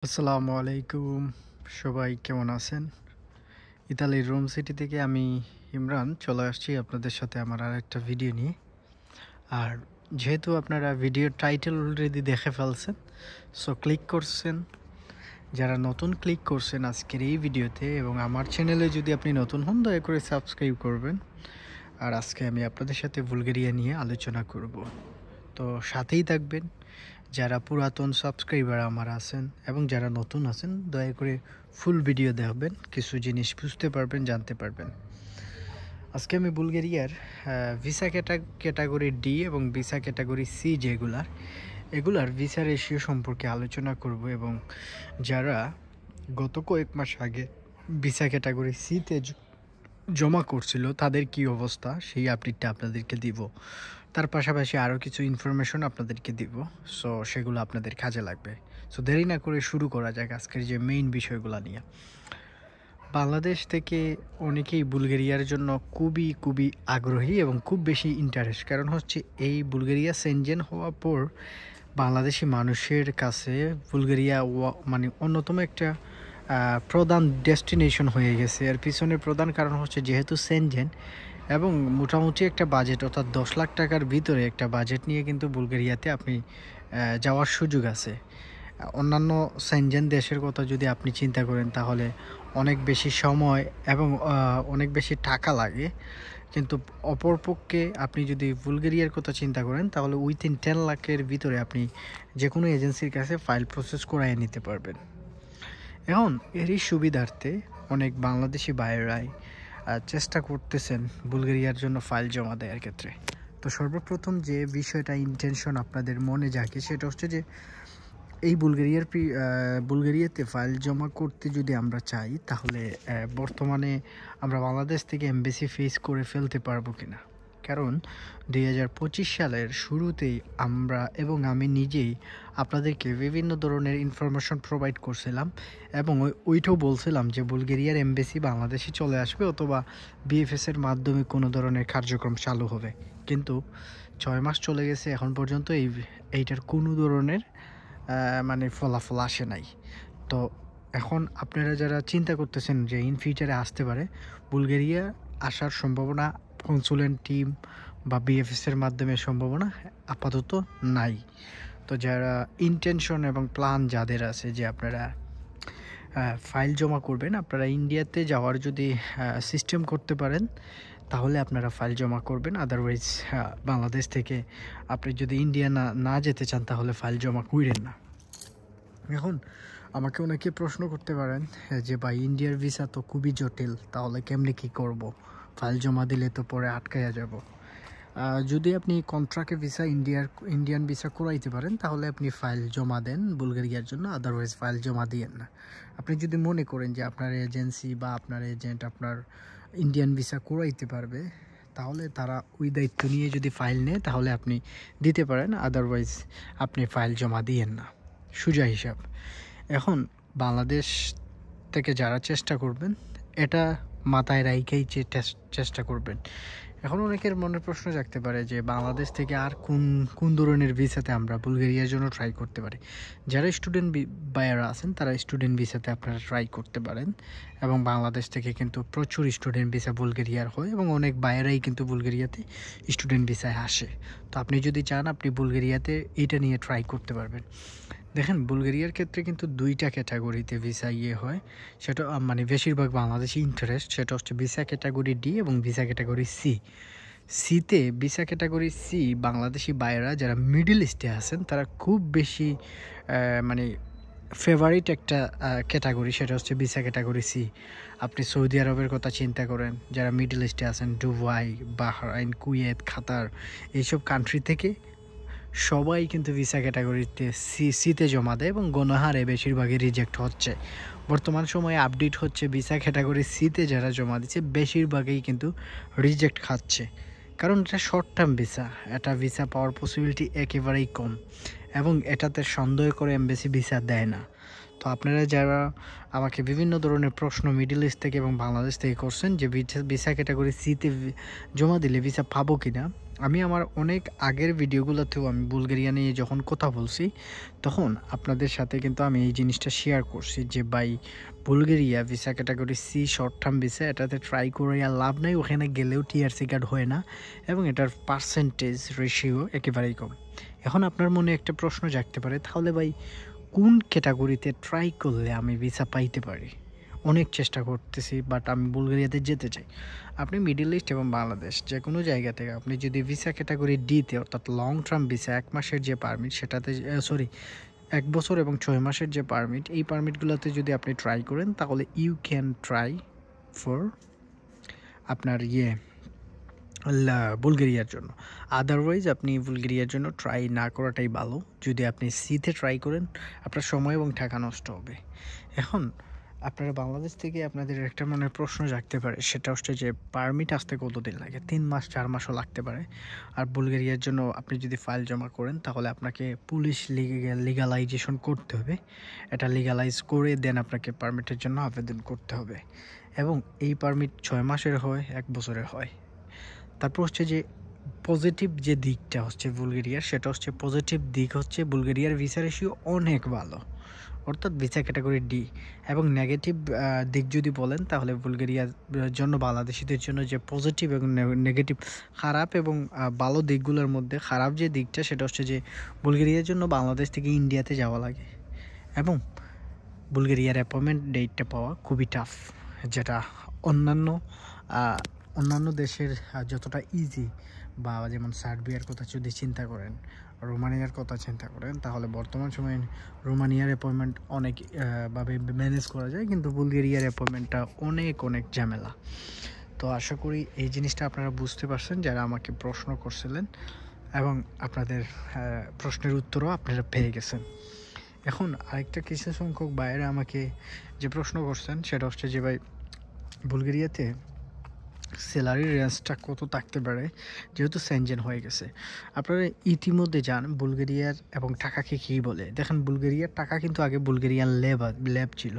আসসালামু আলাইকুম। সবাই কেমন আছেন? ইতালির রোম সিটি থেকে আমি ইমরান চলে আসছি আপনাদের সাথে আমার আরেকটা ভিডিও নিয়ে। আর যেহেতু আপনারা ভিডিওর টাইটেল অলরেডি দেখে ফেলছেন, সো ক্লিক করছেন। যারা নতুন ক্লিক করছেন আজকের এই ভিডিওতে এবং আমার চ্যানেলে যদি আপনি নতুন হন দয়া করে সাবস্ক্রাইব করবেন। আর আজকে আমি আপনাদের সাথে বুলগেরিয়া নিয়ে আলোচনা করব। তো সাথেই থাকবেন। যারা পুরাতন সাবস্ক্রাইবার আমার আছেন এবং যারা নতুন আছেন দয়া করে ফুল ভিডিও দেখবেন, কিছু জিনিস বুঝতে পারবেন, জানতে পারবেন। আজকে আমি বুলগেরিয়ার ভিসা ক্যাটাগরি ডি এবং ভিসা ক্যাটাগরি সি এগুলার ভিসা রেশিও সম্পর্কে আলোচনা করব এবং যারা গত কয়েক মাস আগে ভিসা ক্যাটাগরি সিতে জমা করছিল তাদের কি অবস্থা সেই আপডেটটা আপনাদেরকে দিব। তার পাশাপাশি আরও কিছু ইনফরমেশন আপনাদেরকে দিব, সো সেগুলো আপনাদের কাজে লাগবে। সো দেরি না করে শুরু করা যাক আজকের যে মেইন বিষয়গুলো নিয়ে। বাংলাদেশ থেকে অনেকেই বুলগেরিয়ার জন্য খুবই আগ্রহী এবং খুব বেশি ইন্টারেস্ট, কারণ হচ্ছে এই বুলগেরিয়া সেনজেন হওয়ার পর বাংলাদেশি মানুষের কাছে বুলগেরিয়া মানে অন্যতম একটা প্রধান ডেস্টিনেশন হয়ে গেছে। এর পিছনের প্রধান কারণ হচ্ছে যেহেতু সেনজেন এবং মোটামুটি একটা বাজেট অর্থাৎ 10 লাখ টাকার ভিতরে একটা বাজেট নিয়ে কিন্তু বুলগেরিয়াতে আপনি যাওয়ার সুযোগ আছে। অন্যান্য সেনজেন দেশের কথা যদি আপনি চিন্তা করেন তাহলে অনেক বেশি সময় এবং অনেক বেশি টাকা লাগে, কিন্তু অপরপক্ষে আপনি যদি বুলগেরিয়ার কথা চিন্তা করেন তাহলে উইথিন 10 লাখের ভিতরে আপনি যে কোনো এজেন্সির কাছে ফাইল প্রসেস করায় নিতে পারবেন। এখন এরই সুবিধার্থে অনেক বাংলাদেশি বায়েরাই চেষ্টা করতেছেন বুলগেরিয়ার জন্য ফাইল জমা দেওয়ার ক্ষেত্রে। তো সর্বপ্রথম যে বিষয়টা ইন্টেনশন আপনাদের মনে জাগে সেটা হচ্ছে যে এই বুলগেরিয়াতে ফাইল জমা করতে যদি আমরা চাই তাহলে বর্তমানে আমরা বাংলাদেশ থেকে এমবেসি ফেস করে ফেলতে পারবো কিনা। কারণ 2025 সালের শুরুতেই আমরা এবং আমি নিজেই আপনাদেরকে বিভিন্ন ধরনের ইনফরমেশন প্রোভাইড করছিলাম এবং ওইটাও বলছিলাম যে বুলগেরিয়ার এমবেসি বাংলাদেশে চলে আসবে অথবা বিএফএসের মাধ্যমে কোনো ধরনের কার্যক্রম চালু হবে। কিন্তু 6 মাস চলে গেছে, এখন পর্যন্ত এইটার কোনো ধরনের মানে ফলাফল আসে নাই। তো এখন আপনারা যারা চিন্তা করতেছেন যে ইন ফিউচারে আসতে পারে বুলগেরিয়া আসার সম্ভাবনা কনসুলেন্ট টিম বা বিএফএসের মাধ্যমে সম্ভাবনা আপাতত নাই। তো যারা ইন্টেনশন এবং প্ল্যান যাদের আছে যে আপনারা ফাইল জমা করবেন, আপনারা ইন্ডিয়াতে যাওয়ার যদি সিস্টেম করতে পারেন তাহলে আপনারা ফাইল জমা করবেন। আদারওয়াইজ বাংলাদেশ থেকে আপনি যদি ইন্ডিয়া না যেতে চান তাহলে ফাইল জমা করেন না। এখন আমাকে অনেকে প্রশ্ন করতে পারেন যে ভাই ইন্ডিয়ার ভিসা তো খুবই জটিল, তাহলে কেমনে কী করব, ফাইল জমা দিলে তো পরে আটকায়া যাব। যদি আপনি কন্ট্রাক্টে ভিসা ইন্ডিয়ান ভিসা করাইতে পারেন তাহলে আপনি ফাইল জমা দেন বুলগেরিয়ার জন্য, আদারওয়াইজ ফাইল জমা দিয়েন না। আপনি যদি মনে করেন যে আপনার এজেন্সি বা আপনার এজেন্ট আপনার ইন্ডিয়ান ভিসা করাইতে পারবে তাহলে তারা ওই দায়িত্ব নিয়ে যদি ফাইল নেয় তাহলে আপনি দিতে পারেন, আদারওয়াইজ আপনি ফাইল জমা দিয়েন না, সোজা হিসাব। এখন বাংলাদেশ থেকে যারা চেষ্টা করবেন এটা মাথায় রাইখেই চেষ্টা করবেন। এখন অনেকের মনের প্রশ্ন জাগতে পারে যে বাংলাদেশ থেকে আর কোন ধরনের ভিসাতে আমরা বুলগেরিয়ার জন্য ট্রাই করতে পারি। যারা স্টুডেন্ট বায়াররা আছেন তারা স্টুডেন্ট ভিসাতে আপনারা ট্রাই করতে পারেন এবং বাংলাদেশ থেকে কিন্তু প্রচুর স্টুডেন্ট ভিসা বুলগেরিয়ার হয় এবং অনেক বায়ারাই কিন্তু বুলগেরিয়াতে স্টুডেন্ট ভিসায় আসে। তো আপনি যদি চান আপনি বুলগেরিয়াতে এইটা নিয়ে ট্রাই করতে পারবেন। দেখেন বুলগেরিয়ার ক্ষেত্রে কিন্তু দুইটা ক্যাটাগরিতে ভিসা হয়, সেটা মানে বেশিরভাগ বাংলাদেশি ইন্টারেস্ট, সেটা হচ্ছে ভিসা ক্যাটাগরি ডি এবং ভিসা ক্যাটাগরি সিতে ভিসা ক্যাটাগরি সি বাংলাদেশি বায়েরা যারা মিডল ইস্টে আছেন তারা খুব বেশি মানে ফেভারিট একটা ক্যাটাগরি, সেটা হচ্ছে ভিসা ক্যাটাগরি সি। আপনি সৌদি আরবের কথা চিন্তা করেন, যারা মিডল ইস্টে আছেন দুবাই, বাহরাইন, কুয়েত, কাতার, এইসব কান্ট্রি থেকে সবাই কিন্তু ভিসা ক্যাটাগরিতে সিতে জমা দেয় এবং গণহারে বেশিরভাগই রিজেক্ট হচ্ছে। বর্তমান সময়ে আপডেট হচ্ছে ভিসা ক্যাটাগরি সিতে যারা জমা দিচ্ছে বেশিরভাগই কিন্তু রিজেক্ট খাচ্ছে, কারণ এটা শর্ট টার্ম ভিসা, এটা ভিসা পাওয়ার পসিবিলিটি একেবারেই কম এবং এটাতে সন্দেহ করে এমবেসি ভিসা দেয় না। তো আপনারা যারা আমাকে বিভিন্ন ধরনের প্রশ্ন মিডল ইস্ট থেকে এবং বাংলাদেশ থেকে করছেন যে ভিসা ক্যাটাগরি সিতে জমা দিলে ভিসা পাবো কিনা, আমি আমার অনেক আগের ভিডিওগুলোতেও আমি বুলগেরিয়া নিয়ে যখন কথা বলছি তখন আপনাদের সাথে কিন্তু আমি এই জিনিসটা শেয়ার করছি যে ভাই Bulgaria visa category C short term visa এটাতে ট্রাই করে আর লাভ নাই, ওখানে গেলেও টিআরসি কার্ড হয় না এবং এটার পার্সেন্টেজ রেশিও একেবারেই কম। এখন আপনার মনে একটা প্রশ্ন জাগতে পারে, তাহলে ভাই কোন ক্যাটাগরিতে ট্রাই করলে আমি ভিসা পাইতে পারি? অনেক চেষ্টা করতেছি বাট আমি বুলগেরিয়াতে যেতে চাই। আপনি মিডল ইস্ট এবং বাংলাদেশ যে কোনো জায়গা থেকে আপনি যদি ভিসা ক্যাটাগরি ডিতে অর্থাৎ লং টার্ম ভিসা 1 মাসের যে পারমিট সেটাতে 1 বছর এবং 6 মাসের যে পারমিট, এই পারমিটগুলোতে যদি আপনি ট্রাই করেন তাহলে ইউ ক্যান ট্রাই ফর আপনার বুলগেরিয়ার জন্য। আদারওয়াইজ আপনি বুলগেরিয়ার জন্য ট্রাই না করাটাই ভালো। যদি আপনি সিতে ট্রাই করেন আপনার সময় এবং টাকা নষ্ট হবে। এখন আপনারা বাংলাদেশ থেকে আপনাদের একটা মনের প্রশ্ন জাগতে পারে, সেটা হচ্ছে যে পারমিট আসতে কতদিন লাগে? 3 মাস 4 মাসও লাগতে পারে। আর বুলগেরিয়ার জন্য আপনি যদি ফাইল জমা করেন তাহলে আপনাকে পুলিশ লিগালাইজেশন করতে হবে। এটা লিগালাইজ করে দেন আপনাকে পারমিটের জন্য আবেদন করতে হবে এবং এই পারমিট 6 মাসের হয়, 1 বছরের হয়। তারপর হচ্ছে যে পজিটিভ যে দিকটা হচ্ছে বুলগেরিয়ার, সেটা হচ্ছে পজিটিভ দিক হচ্ছে বুলগেরিয়ার ভিসা রেশিও অনেক ভালো, অর্থাৎ ভিসা ক্যাটাগরি ডি। এবং নেগেটিভ দিক যদি বলেন তাহলে বুলগেরিয়ার জন্য বাংলাদেশিদের জন্য যে পজিটিভ এবং নেগেটিভ খারাপ এবং ভালো দিকগুলোর মধ্যে খারাপ যে দিকটা সেটা হচ্ছে যে বুলগেরিয়ার জন্য বাংলাদেশ থেকে ইন্ডিয়াতে যাওয়া লাগে এবং বুলগেরিয়ার অ্যাপয়েন্টমেন্ট ডেটটা পাওয়া খুবই টাফ, যেটা অন্যান্য দেশের যতটা ইজি বা যেমন সার্বিয়ার কথা যদি চিন্তা করেন, রোমানিয়ার কথা চিন্তা করেন, তাহলে বর্তমান সময়ে রোমানিয়ার অ্যাপয়েন্টমেন্ট অনেক ভাবে ম্যানেজ করা যায়, কিন্তু বুলগেরিয়ার অ্যাপয়েন্টমেন্টটা অনেক ঝামেলা। তো আশা করি এই জিনিসটা আপনারা বুঝতে পারছেন যারা আমাকে প্রশ্ন করছিলেন এবং আপনাদের প্রশ্নের উত্তরও আপনারা পেয়ে গেছেন। এখন আরেকটা কিছু সংখ্যক বাইরে আমাকে যে প্রশ্ন করছেন সেটা হচ্ছে যে ভাই বুলগেরিয়াতে স্যালারির রেঞ্জটা কত থাকতে পারে যেহেতু সেনজেন হয়ে গেছে। আপনারা ইতিমধ্যে জান বুলগেরিয়ার এবং টাকাকে কী বলে। দেখেন বুলগেরিয়ার টাকা কিন্তু আগে বুলগেরিয়ান লেব ছিল,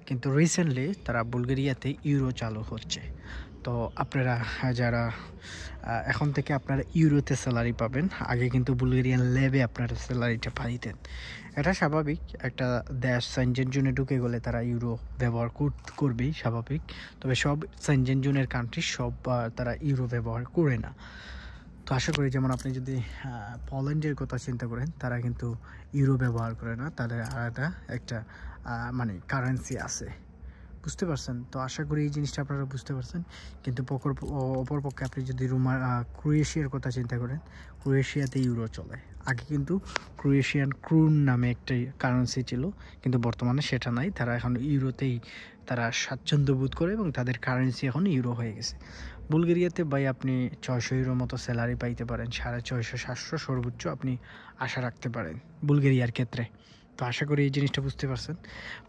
কিন্তু রিসেন্টলি তারা বুলগেরিয়াতে ইউরো চালু হচ্ছে। তো আপনারা যারা এখন থেকে আপনারা ইউরোতে স্যালারি পাবেন, আগে কিন্তু বুলগেরিয়ান লেবে আপনারা স্যালারিটা পাইতেন। এটা স্বাভাবিক, একটা দেশ সেনজেন জোনে ঢুকে গেলে তারা ইউরো ব্যবহার করবেই স্বাভাবিক। তবে সব সেনজেন জোনের কান্ট্রি সব তারা ইউরো ব্যবহার করে না। তো আশা করি যেমন আপনি যদি পোল্যান্ডের কথা চিন্তা করেন তারা কিন্তু ইউরো ব্যবহার করে না, তাদের আলাদা একটা মানে কারেন্সি আছে, বুঝতে পারছেন? তো আশা করি এই জিনিসটা আপনারা বুঝতে পারছেন। কিন্তু অপরপক্ষে আপনি যদি ক্রোয়েশিয়ার কথা চিন্তা করেন, ক্রোয়েশিয়াতে ইউরো চলে। আগে কিন্তু ক্রোয়েশিয়ান ক্রুন নামে একটা কারেন্সি ছিল, কিন্তু বর্তমানে সেটা নাই। তারা এখন ইউরোতেই তারা স্বাচ্ছন্দ্য বোধ করে এবং তাদের কারেন্সি এখন ইউরো হয়ে গেছে। বুলগেরিয়াতে ভাই আপনি 600 ইউরো মতো স্যালারি পাইতে পারেন, 650-700 সর্বোচ্চ আপনি আশা রাখতে পারেন বুলগেরিয়ার ক্ষেত্রে। তো আশা করি এই জিনিসটা বুঝতে পারছেন।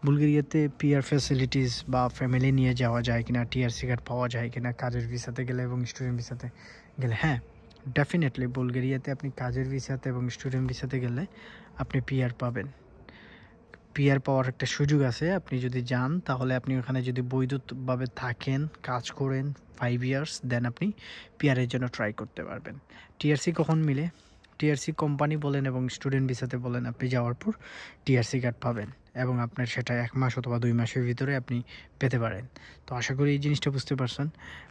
বুলগেরিয়াতে পিআর ফ্যাসিলিটিস বা ফ্যামিলি নিয়ে যাওয়া যায় কিনা, টিআরসি কার্ড পাওয়া যায় কিনা কাজের ভিসাতে গেলে এবং স্টুডেন্ট ভিসাতে গেলে, হ্যাঁ ডেফিনেটলি বুলগেরিয়াতে আপনি কাজের ভিসাতে এবং স্টুডেন্ট ভিসাতে গেলে আপনি পিআর পাবেন। পিআর পাওয়ার একটা সুযোগ আছে, আপনি যদি যান তাহলে আপনি ওখানে যদি বৈধভাবে থাকেন, কাজ করেন 5 ইয়ার্স, দেন আপনি পিআরের জন্য ট্রাই করতে পারবেন। টিআরসি কখন মিলে? টিআরসি কোম্পানি বলেন এবং স্টুডেন্ট ভিসাতে বলেন আপনি যাওয়ার পর টিআরসি কার্ড পাবেন এবং আপনার সেটা 1 মাস অথবা 2 মাসের ভিতরে আপনি পেতে পারেন। তো আশা করি এই জিনিসটা বুঝতে পারছেন।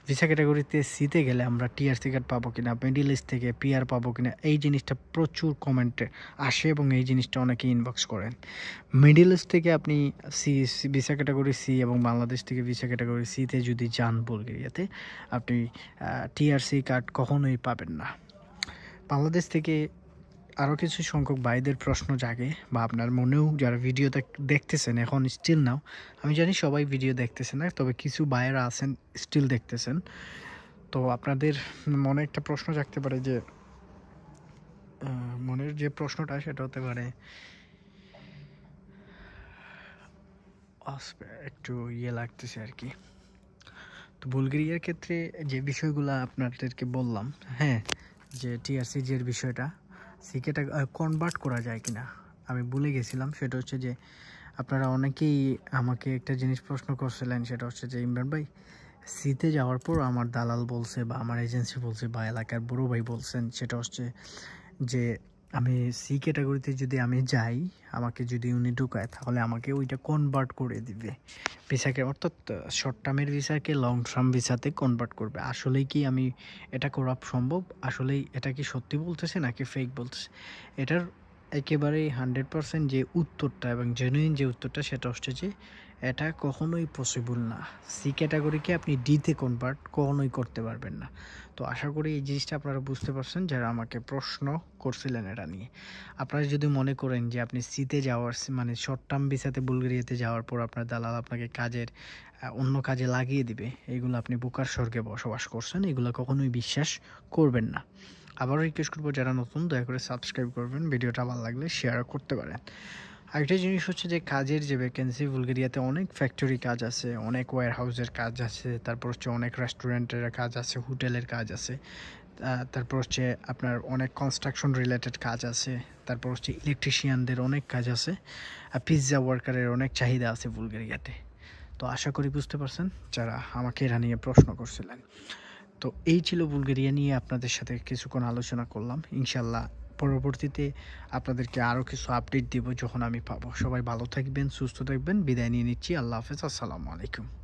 ভিসা ক্যাটাগরিতে সিতে গেলে আমরা টিআরসি কার্ড পাবো কিনা, মিডল ইস্ট থেকে পিআর পাবো কিনা, এই জিনিসটা প্রচুর কমেন্টে আসে এবং এই জিনিসটা অনেকে ইনবক্স করেন। মিডল ইস্ট থেকে আপনি ভিসা ক্যাটাগরি সি এবং বাংলাদেশ থেকে ভিসা ক্যাটাগরি সিতে যদি যান বুলগেরিয়াতে, আপনি টিআরসি কার্ড কখনোই পাবেন না। বাংলাদেশ থেকে আরও কিছু সংখ্যক ভাইদের প্রশ্ন জাগে বা আপনার মনেও যারা ভিডিও দেখতেছেন এখন স্টিল নাও, আমি জানি সবাই ভিডিও দেখতেছেন না, তবে কিছু ভাইয়েরা আছেন স্টিল দেখতেছেন। তো আপনাদের মনে একটা প্রশ্ন জাগতে পারে যে মনের যে প্রশ্নটা সেটা হতে পারে একটু লাগতেছে আর কি। তো বুলগেরিয়ার ক্ষেত্রে যে বিষয়গুলো আপনাদেরকে বললাম, হ্যাঁ যে টিআরসি যে বিষয়টা সিকেটা কনভার্ট করা যায় কিনা আমি ভুলে গেছিলাম। সেটা হচ্ছে যে আপনারা অনেকেই আমাকে একটা জিনিস প্রশ্ন করছিলেন, সেটা হচ্ছে যে ইমরান ভাই সিতে যাওয়ার পর আমার দালাল বলছে বা আমার এজেন্সি বলছে বা এলাকার বড় ভাই বলছেন, সেটা হচ্ছে যে আমি সি ক্যাটাগরিতে যদি আমি যাই, আমাকে যদি উনি ঢুকায় তাহলে আমাকে ওইটা কনভার্ট করে দিবে ভিসাকে, অর্থাৎ শর্ট টার্মের ভিসাকে লং টার্ম ভিসাতে কনভার্ট করবে। আসলেই কি আমি এটা করা সম্ভব? আসলেই এটা কি সত্যি বলতেছে নাকি ফেক বলতেছে? এটার একেবারেই 100% যে উত্তরটা এবং জেনুইন যে উত্তরটা সেটা হচ্ছে যে এটা কখনোই পসিবল না। সি ক্যাটাগরিকে আপনি ডিতে কনভার্ট কখনোই করতে পারবেন না। তো আশা করি এই জিনিসটা আপনারা বুঝতে পারছেন যারা আমাকে প্রশ্ন করছিলেন এটা নিয়ে। আপনারা যদি মনে করেন যে আপনি সিতে যাওয়ার মানে শর্ট টার্ম ভিসাতে বুলগেরিয়াতে যাওয়ার পর আপনার দালাল আপনাকে কাজের অন্য কাজে লাগিয়ে দিবে, এগুলো আপনি বোকার স্বর্গে বসবাস করছেন, এগুলো কখনোই বিশ্বাস করবেন না। আবারও রিকোয়েস্ট করবো যারা নতুন দয়া করে সাবস্ক্রাইব করবেন, ভিডিওটা ভালো লাগলে শেয়ার করতে পারেন। আরেকটা জিনিস হচ্ছে যে কাজের যে ভ্যাকেন্সি, বুলগেরিয়াতে অনেক ফ্যাক্টরি কাজ আছে, অনেক ওয়্যার হাউসের কাজ আছে, তারপর হচ্ছে অনেক রেস্টুরেন্টের কাজ আছে, হোটেলের কাজ আছে, তারপর হচ্ছে আপনার অনেক কনস্ট্রাকশন রিলেটেড কাজ আছে, তারপর হচ্ছে ইলেকট্রিশিয়ানদের অনেক কাজ আছে, পিৎজা ওয়ার্কারের অনেক চাহিদা আছে বুলগেরিয়াতে। তো আশা করি বুঝতে পারছেন যারা আমাকে এরা নিয়ে প্রশ্ন করছিলেন। তো এই ছিল বুলগেরিয়া নিয়ে আপনাদের সাথে কিছুক্ষণ আলোচনা করলাম। ইনশাল্লাহ পরবর্তীতে আপনাদেরকে আরও কিছু আপডেট দিব যখন আমি পাবো। সবাই ভালো থাকবেন, সুস্থ থাকবেন, বিদায় নিয়ে নিচ্ছি। আল্লাহ হাফেজ, আসসালামু আলাইকুম।